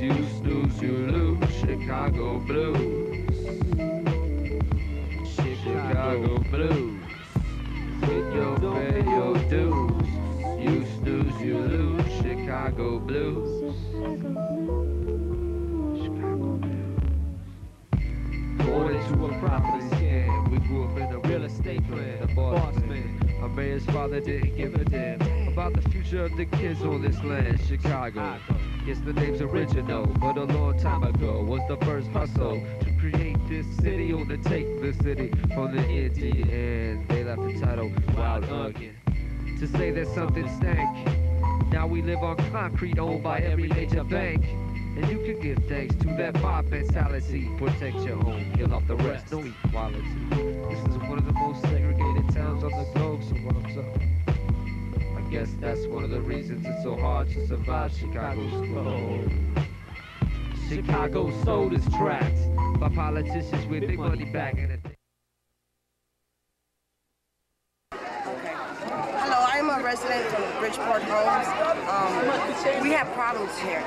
you snooze, you lose. Chicago blues. Chicago blues. When you pay your dues, you snooze, you lose. Chicago blues. Chicago blues. Born into a property scam. We grew up in a real estate plan. A boss man. Our mayor's father didn't give a damn about the future of the kids on this land. Chicago. Yes, the name's original, but a long time ago was the first hustle to create this city, or to take the city from the Indian. They left the title Wild Again to say that something stank. Now we live on concrete owned by every major bank. And you can give thanks to that mob mentality. Protect your home, kill off the rest, no equality. This is one of the most segregated towns on the globe, so what's up? I guess that's one of the reasons it's so hard to survive Chicago's flow. Chicago's soul is trapped by politicians with big money back in the day. Hello, I'm a resident from Bridgeport Homes. We have problems here.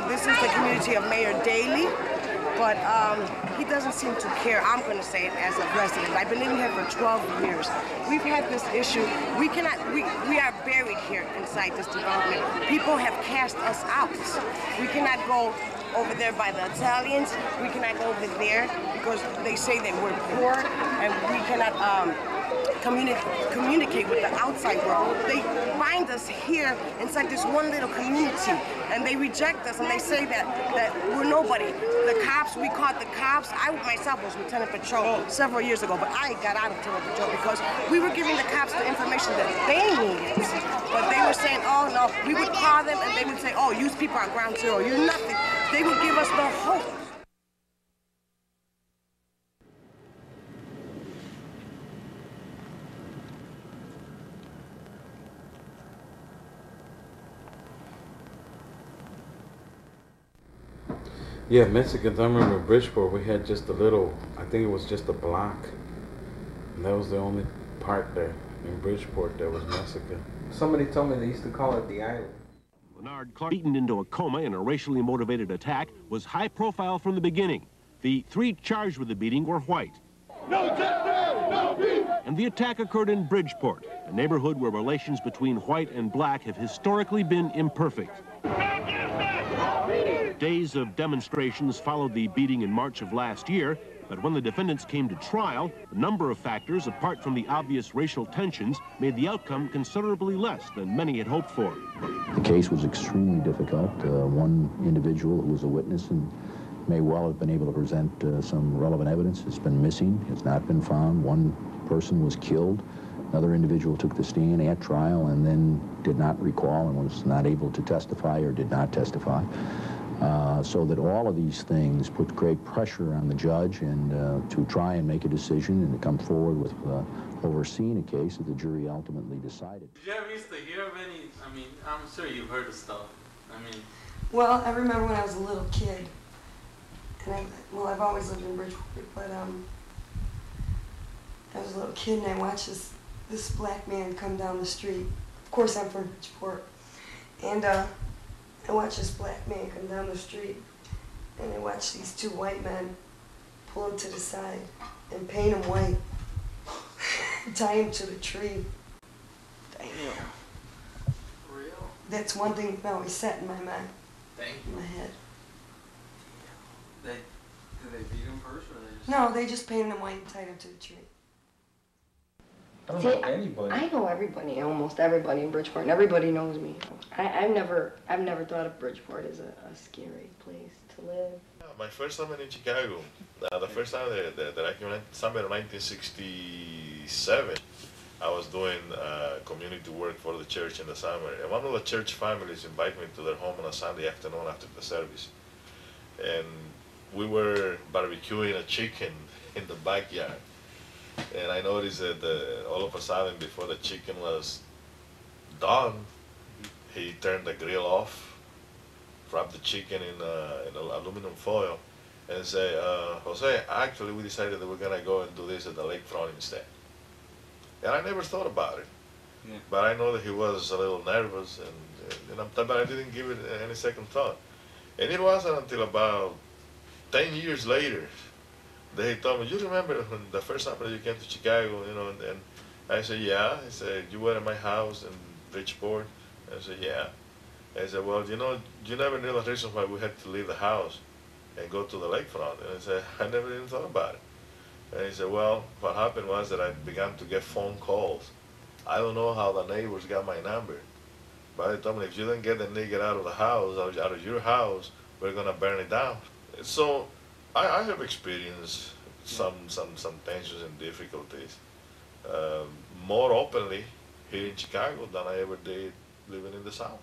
This is the community of Mayor Daley, but he doesn't seem to care. I'm going to say it as a resident. I've been living here for 12 years. We've had this issue. We are buried here inside this development. People have cast us out. We cannot go over there by the Italians. We cannot go over there because they say that we're poor and we cannot communicate with the outside world. They find us here inside this one little community, and they reject us, and they say that we're nobody. The cops, we caught the cops. I myself was Lieutenant Patrol several years ago, but I got out of Lieutenant Patrol because we were giving the cops the information that they needed. But they were saying, oh no, we would call them and they would say, oh, you people are ground zero, you're nothing. They would give us no hope. Yeah, Mexicans. I remember in Bridgeport we had just a little, I think it was just a block. And that was the only part there in Bridgeport that was Mexican. Somebody told me they used to call it the island. Lenard Clark, beaten into a coma in a racially motivated attack, was high profile from the beginning. The three charged with the beating were white. No justice, no peace. And the attack occurred in Bridgeport, a neighborhood where relations between white and black have historically been imperfect. Days of demonstrations followed the beating in March of last year, but when the defendants came to trial, a number of factors, apart from the obvious racial tensions, made the outcome considerably less than many had hoped for. The case was extremely difficult. One individual who was a witness and may well have been able to present some relevant evidence has been missing. It's not been found. One person was killed. Another individual took the stand at trial and then did not recall and was not able to testify or did not testify. So that all of these things put great pressure on the judge and to try and make a decision and to come forward with overseeing a case that the jury ultimately decided. Did you ever used to hear of any, I mean, I'm sure you've heard of stuff. I mean... Well, I remember when I was a little kid, and I've always lived in Bridgeport, but I was a little kid and I watched this black man come down the street. Of course I'm from Bridgeport. And I watched this black man come down the street, and I watched these two white men pull him to the side and paint him white, tie him to the tree. Damn. For real? That's one thing that always sat in my mind, Thank in you. my head. Did they beat him first, or they just... No, they just painted him white and tied him to the tree. I don't know anybody. I know everybody, almost everybody in Bridgeport, and everybody knows me. I've never thought of Bridgeport as a scary place to live. My first summer in Chicago, the first time that I came, summer of 1967, I was doing community work for the church in the summer, and one of the church families invited me to their home on a Sunday afternoon after the service, and we were barbecuing a chicken in the backyard. And I noticed that all of a sudden, before the chicken was done, he turned the grill off, wrapped the chicken in aluminum foil, and said, Jose, actually we decided that we're going to go and do this at the lakefront instead. And I never thought about it. Yeah. But I know that he was a little nervous, and but I didn't give it any second thought. And it wasn't until about 10 years later that he told me, you remember when the first time that you came to Chicago, you know, and I said, yeah. He said, you were at my house in Bridgeport? I said, yeah. I said, well, you know, you never knew the reason why we had to leave the house and go to the lakefront. And I said, I never even thought about it. And he said, well, what happened was that I began to get phone calls. I don't know how the neighbors got my number, but they told me, if you don't get the nigger out of the house, out of your house, we're going to burn it down. So I have experienced some tensions and difficulties more openly here in Chicago than I ever did living in the South.